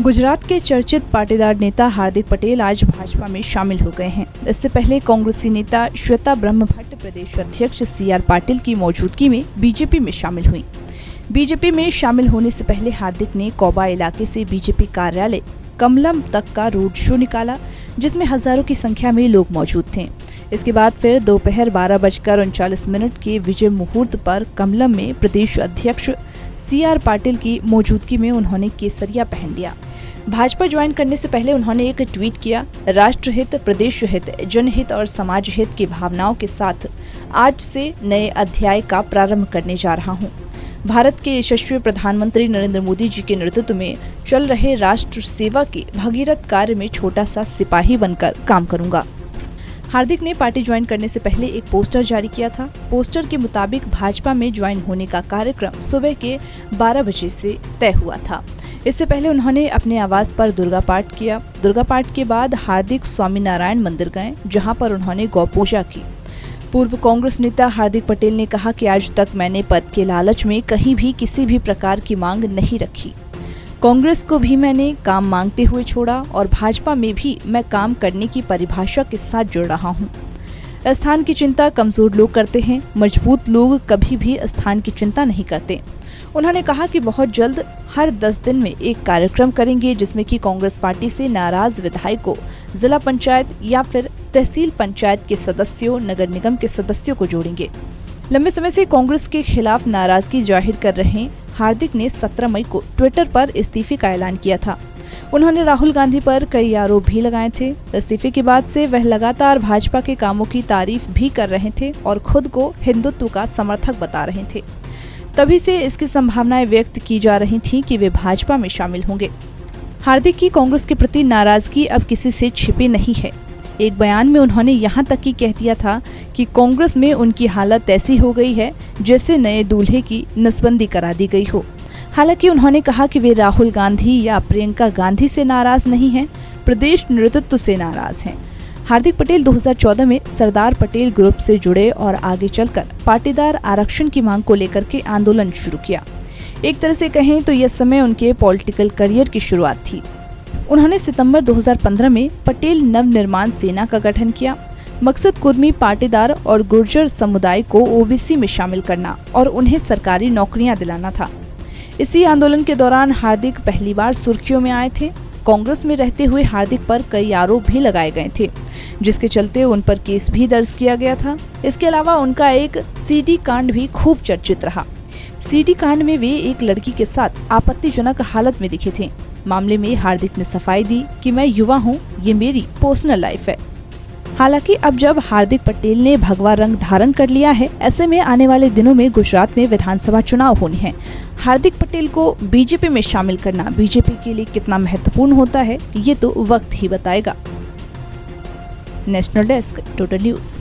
गुजरात के चर्चित पाटीदार नेता हार्दिक पटेल आज भाजपा में शामिल हो गए हैं। इससे पहले कांग्रेसी नेता श्वेता ब्रह्मभट्ट प्रदेश अध्यक्ष CR पाटिल की मौजूदगी में बीजेपी में शामिल हुई। बीजेपी में शामिल होने से पहले हार्दिक ने कोबा इलाके से बीजेपी कार्यालय कमलम तक का रोड शो निकाला, जिसमें हजारों की संख्या में लोग मौजूद थे। इसके बाद फिर दोपहर 12:39 के विजय मुहूर्त पर कमलम में प्रदेश अध्यक्ष CR पाटिल की मौजूदगी में उन्होंने केसरिया पहन लिया। भाजपा ज्वाइन करने से पहले उन्होंने एक ट्वीट किया, राष्ट्रहित, प्रदेश हित, जनहित और समाज हित की भावनाओं के साथ आज से नए अध्याय का प्रारंभ करने जा रहा हूं। भारत के यशस्वी प्रधानमंत्री नरेंद्र मोदी जी के नेतृत्व में चल रहे राष्ट्र सेवा के भगीरथ कार्य में छोटा सा सिपाही बनकर काम करूंगा। हार्दिक ने पार्टी ज्वाइन करने से पहले एक पोस्टर जारी किया था। पोस्टर के मुताबिक भाजपा में ज्वाइन होने का कार्यक्रम सुबह के 12 बजे से तय हुआ था। इससे पहले उन्होंने अपने आवास पर दुर्गा पाठ किया। दुर्गा पाठ के बाद हार्दिक स्वामीनारायण मंदिर गए, जहां पर उन्होंने गौ पूजा की। पूर्व कांग्रेस नेता हार्दिक पटेल ने कहा कि आज तक मैंने पद के लालच में कहीं भी किसी भी प्रकार की मांग नहीं रखी। कांग्रेस को भी मैंने काम मांगते हुए छोड़ा और भाजपा में भी मैं काम करने की परिभाषा के साथ जुड़ रहा हूं। स्थान की चिंता कमजोर लोग करते हैं, मजबूत लोग कभी भी स्थान की चिंता नहीं करते। उन्होंने कहा कि बहुत जल्द हर 10 दिन में एक कार्यक्रम करेंगे, जिसमें कि कांग्रेस पार्टी से नाराज विधायकों, जिला पंचायत या फिर तहसील पंचायत के सदस्यों, नगर निगम के सदस्यों को जोड़ेंगे। लंबे समय से कांग्रेस के खिलाफ नाराजगी जाहिर कर रहे हार्दिक ने 17 मई को ट्विटर पर इस्तीफे का ऐलान किया था। उन्होंने राहुल गांधी पर कई आरोप भी लगाए थे। इस्तीफे के बाद से वह लगातार भाजपा के कामों की तारीफ भी कर रहे थे और खुद को हिंदुत्व का समर्थक बता रहे थे। तभी से इसकी संभावनाएं व्यक्त की जा रही थी कि वे भाजपा में शामिल होंगे। हार्दिक की कांग्रेस के प्रति नाराजगी अब किसी से छिपी नहीं है। एक बयान में उन्होंने यहां तक कि कह दिया था कि कांग्रेस में उनकी हालत ऐसी हो गई है जैसे नए दूल्हे की नसबंदी करा दी गई हो। हालांकि उन्होंने कहा कि वे राहुल गांधी या प्रियंका गांधी से नाराज नहीं हैं, प्रदेश नेतृत्व से नाराज हैं। हार्दिक पटेल 2014 में सरदार पटेल ग्रुप से जुड़े और आगे चलकर पाटीदार आरक्षण की मांग को लेकर के आंदोलन शुरू किया। एक तरह से कहें तो यह समय उनके पॉलिटिकल करियर की शुरुआत थी। उन्होंने सितंबर 2015 में पटेल नवनिर्माण सेना का गठन किया। मकसद कुर्मी, पाटीदार और गुर्जर समुदाय को OBC में शामिल करना और उन्हें सरकारी नौकरियां दिलाना था। इसी आंदोलन के दौरान हार्दिक पहली बार सुर्खियों में आए थे। कांग्रेस में रहते हुए हार्दिक पर कई आरोप भी लगाए गए थे, जिसके चलते उन पर केस भी दर्ज किया गया था। इसके अलावा उनका एक CD कांड भी खूब चर्चित रहा। CD कांड में वे एक लड़की के साथ आपत्तिजनक हालत में दिखे थे। मामले में हार्दिक ने सफाई दी कि मैं युवा हूं, ये मेरी पर्सनल लाइफ है। हालांकि अब जब हार्दिक पटेल ने भगवा रंग धारण कर लिया है, ऐसे में आने वाले दिनों में गुजरात में विधानसभा चुनाव होने हैं। हार्दिक पटेल को बीजेपी में शामिल करना बीजेपी के लिए कितना महत्वपूर्ण होता है, ये तो वक्त ही बताएगा। National desk, total news.